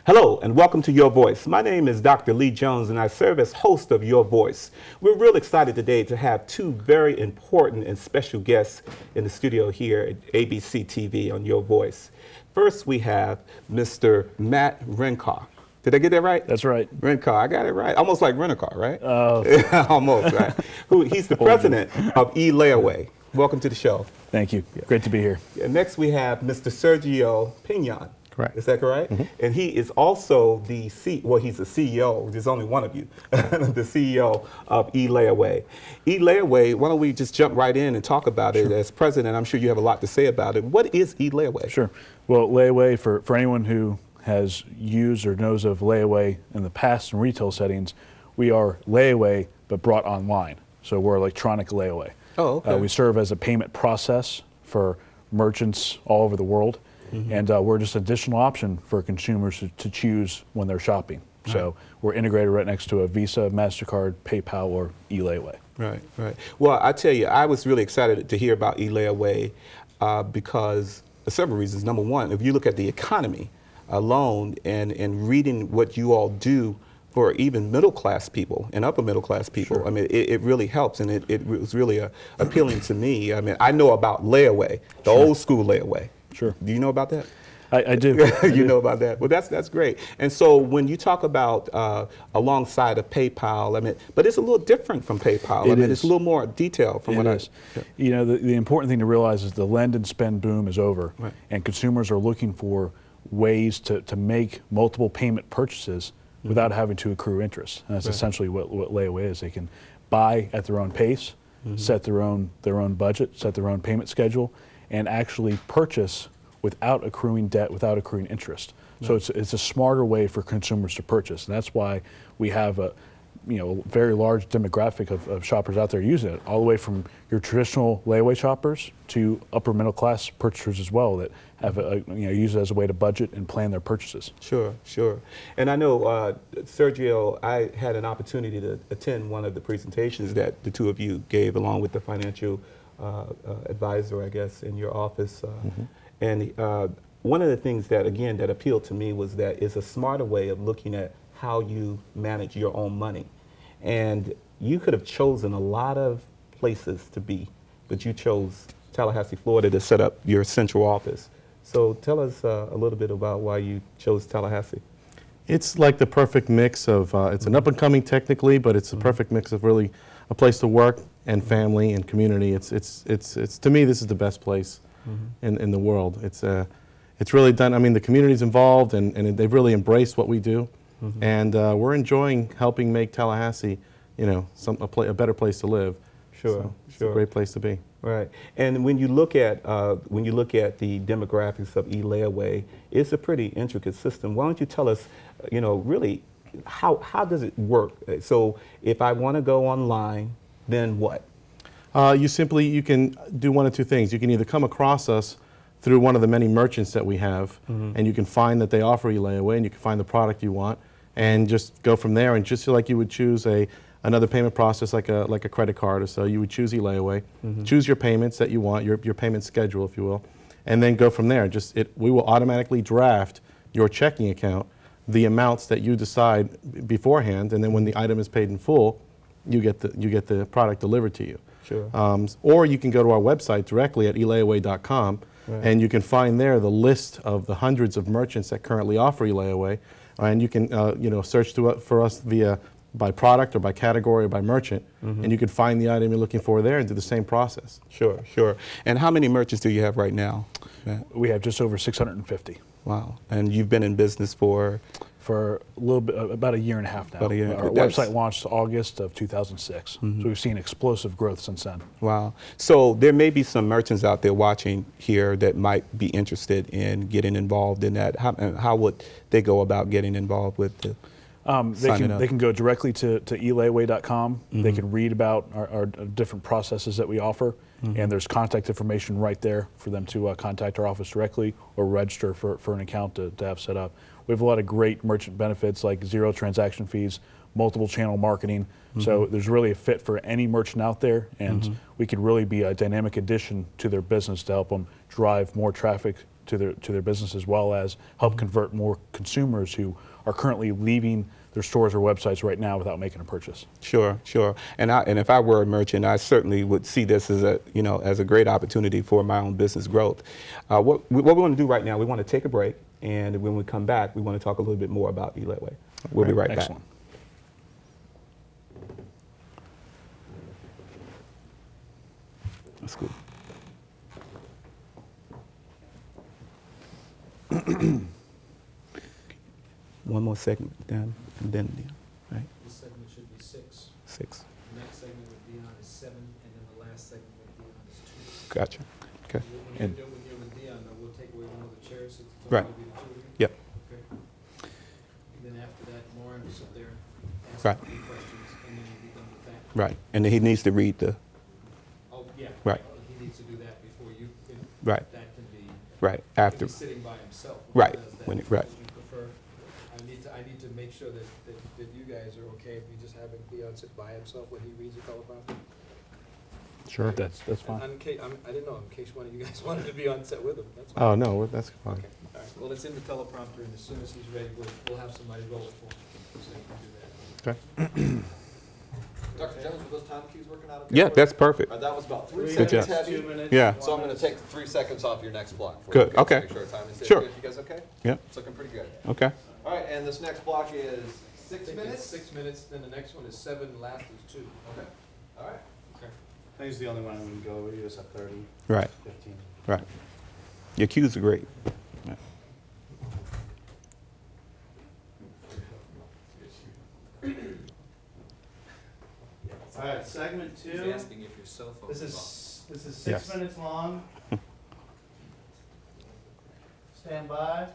Hello and welcome to Your Voice. My name is Dr. Lee Jones and I serve as host of Your Voice. We're real excited today to have two very important and special guests in the studio here at ABC TV on Your Voice. First we have Mr. Matt Rencar. Did I get that right? That's right. Rencar, I got it right. Almost like Rent-A-Car, right? Almost, right. He's the president of eLayaway. Welcome to the show. Thank you. Great to be here. And next we have Mr. Sergio Pinon. Correct. Is that correct? Mm-hmm. And he is also the he's the CEO, there's only one of you, the CEO of eLayaway. eLayaway, why don't we just jump right in and talk about it as president? I'm sure you have a lot to say about it. What is eLayaway? Sure. Well, layaway, for anyone who has used or knows of layaway in the past in retail settings, we are layaway but brought online. So we're electronic layaway. Oh, okay. We serve as a payment process for merchants all over the world. Mm-hmm. And we're just an additional option for consumers to choose when they're shopping. Right. So we're integrated right next to a Visa, MasterCard, PayPal, or eLayaway. Right, right. Well, I tell you, I was really excited to hear about eLayaway because of several reasons. Number one, if you look at the economy alone and reading what you all do for even middle-class people and upper-middle-class people, sure. I mean, it really helps, and it was really appealing to me. I mean, I know about layaway, the sure. old school layaway. Sure. Do you know about that? I do. You know about that? Well, that's great. And so when you talk about alongside of PayPal, I mean, but it's a little different from PayPal. It's a little more detailed from what I. You know, the important thing to realize is the lend and spend boom is over, right. and consumers are looking for ways to make multiple payment purchases mm-hmm. without having to accrue interest. And that's right. essentially what layaway is. They can buy at their own pace, mm-hmm. set their own budget, set their own payment schedule, and actually purchase without accruing debt, without accruing interest. Right. So it's a smarter way for consumers to purchase, and that's why we have a very large demographic of shoppers out there using it, all the way from your traditional layaway shoppers to upper middle class purchasers as well that have use it as a way to budget and plan their purchases. Sure, sure. And I know Sergio, I had an opportunity to attend one of the presentations that the two of you gave along with the financial advisor, I guess, in your office. Mm-hmm. And one of the things that, again, that appealed to me was that it's a smarter way of looking at how you manage your own money. And you could have chosen a lot of places to be, but you chose Tallahassee, Florida to set up your central office. So tell us a little bit about why you chose Tallahassee. It's like the perfect mix of, it's an up-and-coming technically, but it's a perfect mix of really a place to work and family and community. It's to me, this is the best place in the world. It's really done, I mean, the community's involved and they've really embraced what we do. And we're enjoying helping make Tallahassee, a better place to live. Sure, so it's sure. a great place to be. Right. And when you look at the demographics of eLayaway, it's a pretty intricate system. Why don't you tell us, really, how does it work? So if I want to go online, then what? You can do one of two things. You can either come across us through one of the many merchants that we have, and you can find that they offer eLayaway, and you can find the product you want, and just go from there. And just like you would choose another payment process like a credit card or so, you would choose eLayaway, choose your payments that you want, your payment schedule, if you will, and then go from there. We will automatically draft your checking account, the amounts that you decide beforehand, and then when the item is paid in full, you get the product delivered to you. Sure. Or you can go to our website directly at elayaway.com, right. and you can find there the list of the hundreds of merchants that currently offer eLayaway, and you can search for us by product or by category or by merchant, and you can find the item you're looking for there and do the same process. Sure, sure. And how many merchants do you have right now, Matt? We have just over 650. Wow. And you've been in business for a little bit, about a year and a half now. Our website launched August of 2006, so we've seen explosive growth since then. Wow. So there may be some merchants out there watching here that might be interested in getting involved in that. How would they go about getting involved with the they can go directly to elayaway.com. They can read about our different processes that we offer, and there's contact information right there for them to contact our office directly or register for an account to have set up. We have a lot of great merchant benefits like 0 transaction fees, multiple channel marketing. So there's really a fit for any merchant out there, and we could really be a dynamic addition to their business to help them drive more traffic, to their business, as well as help convert more consumers who are currently leaving their stores or websites right now without making a purchase. Sure, sure. And if I were a merchant, I certainly would see this as a great opportunity for my own business growth. What we want to do right now, we want to take a break, and when we come back, we want to talk a little bit more about eLayWay. We'll be right back. Excellent. That's good. One more segment, Dan, and then Deion, right? This segment should be 6. 6. The next segment with Deion is 7, and then the last segment with Deion is 2. Gotcha. Okay. When you're done here with Deion, though, we'll take away one of the chairs. So it's Right. only gonna be the 2 of you? Yep. Okay. And then after that, Lauren will sit there, ask Right. a few questions, and then we'll be done with that. Right. And then he needs to read the. Oh, yeah. Right. He needs to do that before you know, Right. that can be. Right. If After. he's sitting by himself. Right. He does that. When right. Would you prefer? I need to make sure that you guys are okay if we just have Deion sit by himself when he reads the teleprompter. Sure. That's fine. I didn't know, in case one of you guys wanted to be on set with him, that's Oh, all. no, that's fine. Okay, all right, well, it's in the teleprompter, and as soon as he's ready, we'll have somebody roll it for him, so he can do that. Okay. Dr. Jones, were those time cues working out okay? Yeah, for that's you? perfect. That was about 3 Good seconds job. heavy. 2 minutes. Yeah. So I'm going to take 3 seconds off your next block. For Good, you guys to okay. Make sure our time is Sure. good. You guys okay? Yep. It's looking pretty good. Okay. All right, and this next block is 6 minutes? 6 minutes, then the next one is 7, the last is 2. Okay. All right. Okay. I use the only one when we go, we use a 30, Right. 15. Right. Your cues are great. Right. All right, segment 2. He's asking if your cell phone This is off. is 6 Yes. minutes long. Stand by.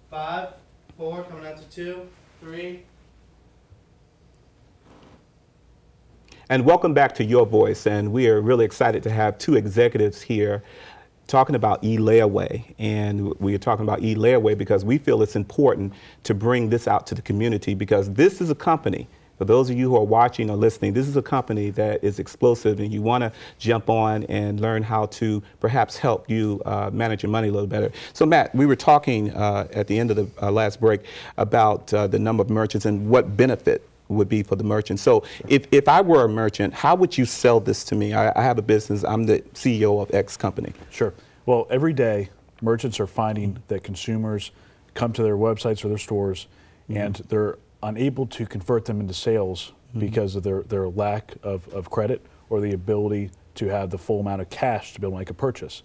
5, 4, coming out to 2, 3. And welcome back to Your Voice. And we are really excited to have 2 executives here talking about eLayWay. And we are talking about eLayWay because we feel it's important to bring this out to the community, because this is a company. For those of you who are watching or listening, this is a company that is explosive, and you want to jump on and learn how to perhaps help you manage your money a little better. So Matt, we were talking at the end of the last break about the number of merchants and what benefit would be for the merchant. So if I were a merchant, how would you sell this to me? I have a business, I'm the CEO of X company. Sure. Well, every day, merchants are finding that consumers come to their websites or their stores, and they're unable to convert them into sales because of their lack of credit or the ability to have the full amount of cash to be able to make a purchase.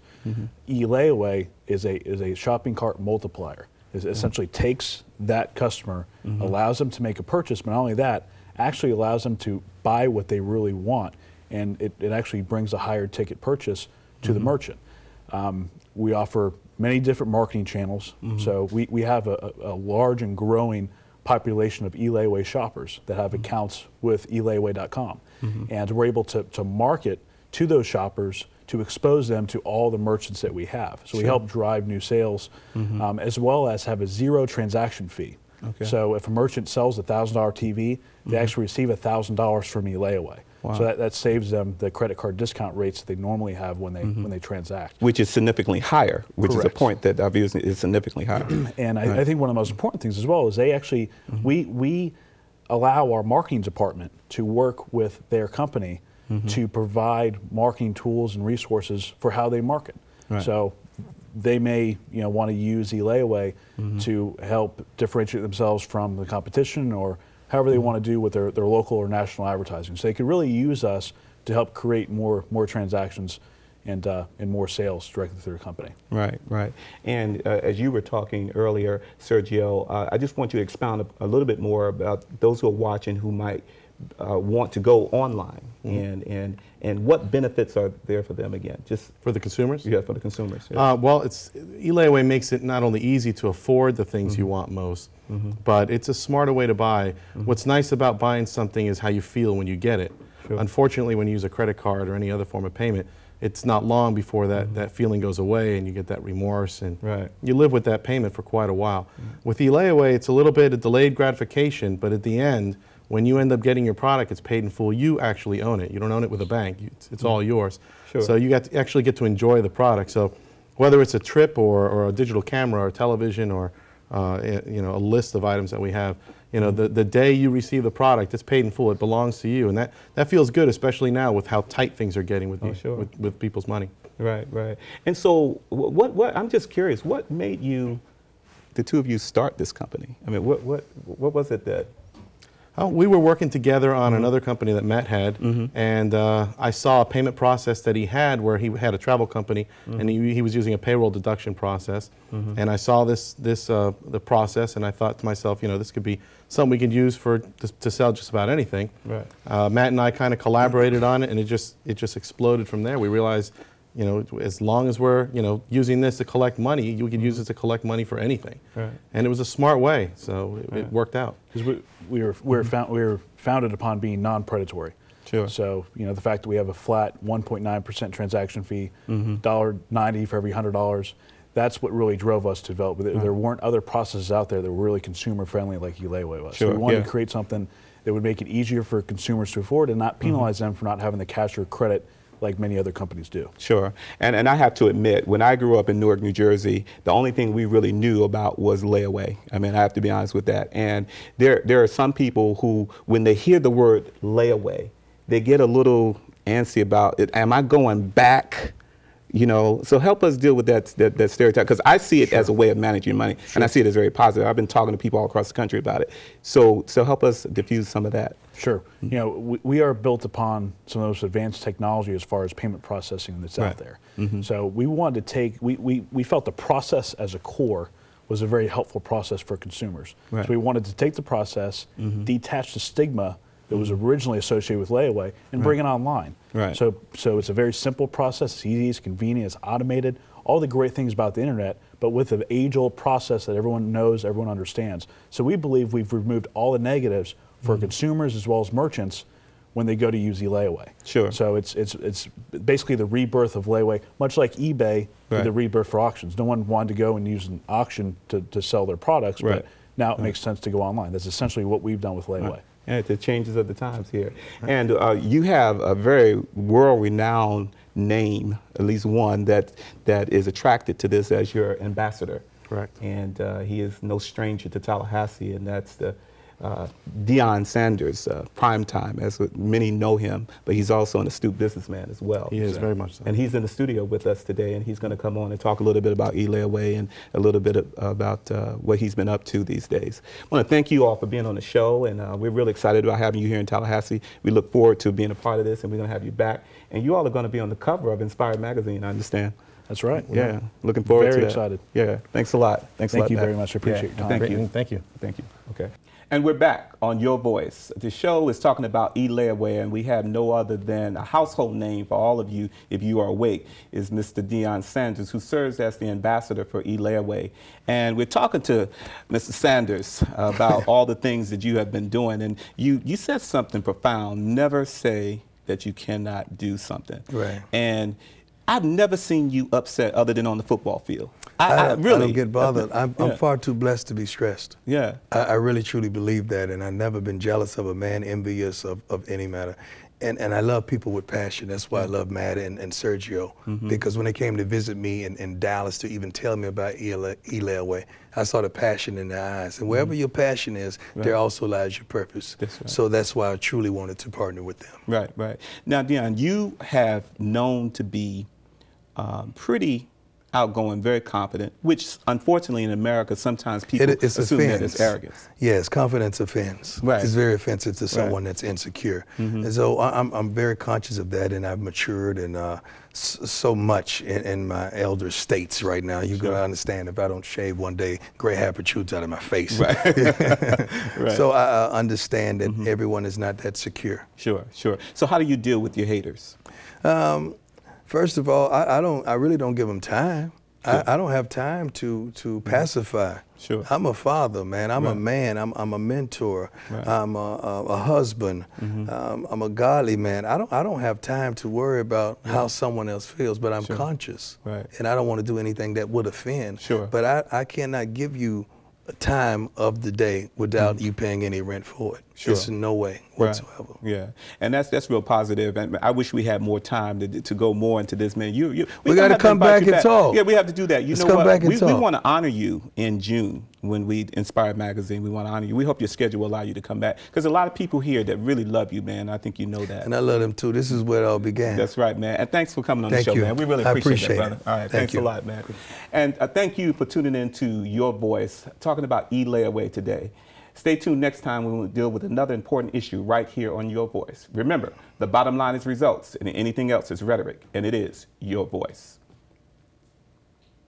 eLayaway is a shopping cart multiplier. It essentially takes that customer, allows them to make a purchase, but not only that, actually allows them to buy what they really want, and it actually brings a higher ticket purchase to the merchant. We offer many different marketing channels, so we have a large and growing population of eLayaway shoppers that have accounts with eLayaway.com, and we're able to market to those shoppers to expose them to all the merchants that we have. So we help drive new sales, as well as have a 0 transaction fee. Okay. So if a merchant sells a $1,000 TV, they actually receive $1,000 from eLayaway. Wow. So that saves them the credit card discount rates that they normally have when they transact. Which is significantly higher, which is a Correct. point that I've used, is significantly higher. And I think one of the most important things as well is they actually, we allow our marketing department to work with their company to provide marketing tools and resources for how they market. Right. So they may want to use eLayaway to help differentiate themselves from the competition, or however they want to do with their local or national advertising. So they could really use us to help create more transactions and more sales directly through their company. Right, right. And as you were talking earlier, Sergio, I just want you to expound a little bit more about those who are watching who might want to go online, and what benefits are there for them again? Just For the consumers? yeah, for the consumers. Yeah. Well, eLayaway makes it not only easy to afford the things you want most, but it's a smarter way to buy. What's nice about buying something is how you feel when you get it. Sure. Unfortunately, when you use a credit card or any other form of payment, it's not long before that feeling goes away and you get that remorse, and Right. you live with that payment for quite a while. With eLayaway, it's a little bit of delayed gratification, but at the end, when you end up getting your product, it's paid in full. You actually own it. You don't own it with a bank. It's all yours. Sure. So you actually get to enjoy the product. So whether it's a trip or a digital camera or television or you know, a list of items that we have. You know, the day you receive the product, it's paid in full. It belongs to you, and that feels good, especially now with how tight things are getting with with people's money. Right, right. And so, what? I'm just curious. What made you, the two of you, start this company? I mean, what was it that? Oh, we were working together on another company that Matt had, and I saw a payment process that he had where he had a travel company, and he was using a payroll deduction process. And I saw the process, and I thought to myself, you know, this could be something we could use to sell just about anything. Right. Matt and I kind of collaborated on it, and it just exploded from there. We realized, you know, as long as we're, you know, using this to collect money, we could use it to collect money for anything. Right. And it was a smart way, so it worked out. Because we were founded upon being non-predatory. Sure. So, you know, the fact that we have a flat 1.9% transaction fee, $1.90 for every $100, that's what really drove us to develop. There weren't other processes out there that were really consumer friendly like eLayaway was. Sure, So we wanted to create something that would make it easier for consumers to afford and not penalize them for not having the cash or credit like many other companies do. Sure. And I have to admit, when I grew up in Newark, New Jersey, the only thing we really knew about was layaway. I mean, I have to be honest with that. And there are some people who, when they hear the word layaway, they get a little antsy about it. Am I going back? You know, so help us deal with that stereotype, because I see it as a way of managing money, and I see it as very positive. I've been talking to people all across the country about it. So help us diffuse some of that. Sure. You know, we are built upon some of those advanced technology as far as payment processing that's out there. So we wanted to take, we felt the process as a core was a very helpful process for consumers. Right. So we wanted to take the process, detach the stigma that was originally associated with layaway, and bring it online. Right. So it's a very simple process. It's easy, it's convenient, it's automated. All the great things about the internet, but with an age-old process that everyone knows, everyone understands. So we believe we've removed all the negatives for consumers as well as merchants when they go to use layaway. Sure. So it's basically the rebirth of layaway, much like eBay did the rebirth for auctions. No one wanted to go and use an auction to sell their products, but now it makes sense to go online. That's essentially what we've done with layaway. And it's the changes of the times here. And you have a very world-renowned name, at least one, that is attracted to this as your ambassador. Correct. And he is no stranger to Tallahassee, and that's the Deion Sanders, prime time, as many know him, but he's also an astute businessman as well. He is, very much so. And he's in the studio with us today, and he's going to come on and talk a little bit about eLayaway and a little bit about what he's been up to these days. I want to thank you all for being on the show, and we're really excited about having you here in Tallahassee. We look forward to being a part of this, and we're going to have you back. And you all are going to be on the cover of Inspired Magazine, I understand. That's right. Yeah, looking forward to that. Very excited. Yeah, thanks a lot. Thank you very much. I appreciate your time. Thank you. Thank you. Thank you. Okay. And we're back on Your Voice. The show is talking about eLayaway, and we have no other than a household name for all of you, if you are awake, is Mr. Deion Sanders, who serves as the ambassador for eLayaway. And we're talking to Mr. Sanders about all the things that you have been doing. And you said something profound: never say that you cannot do something. Right. And I've never seen you upset other than on the football field. I really don't get bothered. I'm far too blessed to be stressed. Yeah. I really truly believe that, and I've never been jealous of a man, envious of any matter. And I love people with passion. That's why I love Matt and Sergio, because when they came to visit me in Dallas to even tell me about eLayaway, I saw the passion in their eyes. And wherever your passion is, there also lies your purpose. That's right. So that's why I truly wanted to partner with them. Right, right. Now, Deion, you have known to be pretty outgoing, very confident, which unfortunately in America sometimes people assume that it's arrogance. Yes, confidence offends. Right. It's very offensive to someone that's insecure. And so I'm very conscious of that, and I've matured and so much in my elder states right now. You're going to understand if I don't shave one day, gray hair protrudes out of my face. Right. Right. So I understand that everyone is not that secure. Sure, sure. So how do you deal with your haters? First of all, I really don't give them time. I don't have time to pacify. Sure. I'm a father, man. I'm a man. I'm a mentor. Right. I'm a husband. I'm a godly man. I don't have time to worry about how someone else feels, but I'm conscious. Right. And I don't want to do anything that would offend. Sure. But I cannot give you time of the day without you paying any rent for it. Sure. It's no way Right. whatsoever. Yeah, and that's real positive. And I wish we had more time to go more into this, man. We gonna gotta have to come invite back you and talk. Yeah, we have to do that. You Let's know come what? back and we talk. want to honor you in June when we Inspired Magazine. We want to honor you. We hope your schedule will allow you to come back because a lot of people here that really love you, man. I think you know that. And I love them too. This is where it all began. That's right, man. And thanks for coming on Thank the show, you. man. We really I appreciate appreciate that, brother. it. All right, Thank thanks you. a lot, man. And thank you for tuning in to Your Voice, talking about e-layaway today. Stay tuned next time when we'll deal with another important issue right here on Your Voice. Remember, the bottom line is results, and anything else is rhetoric, and it is Your Voice.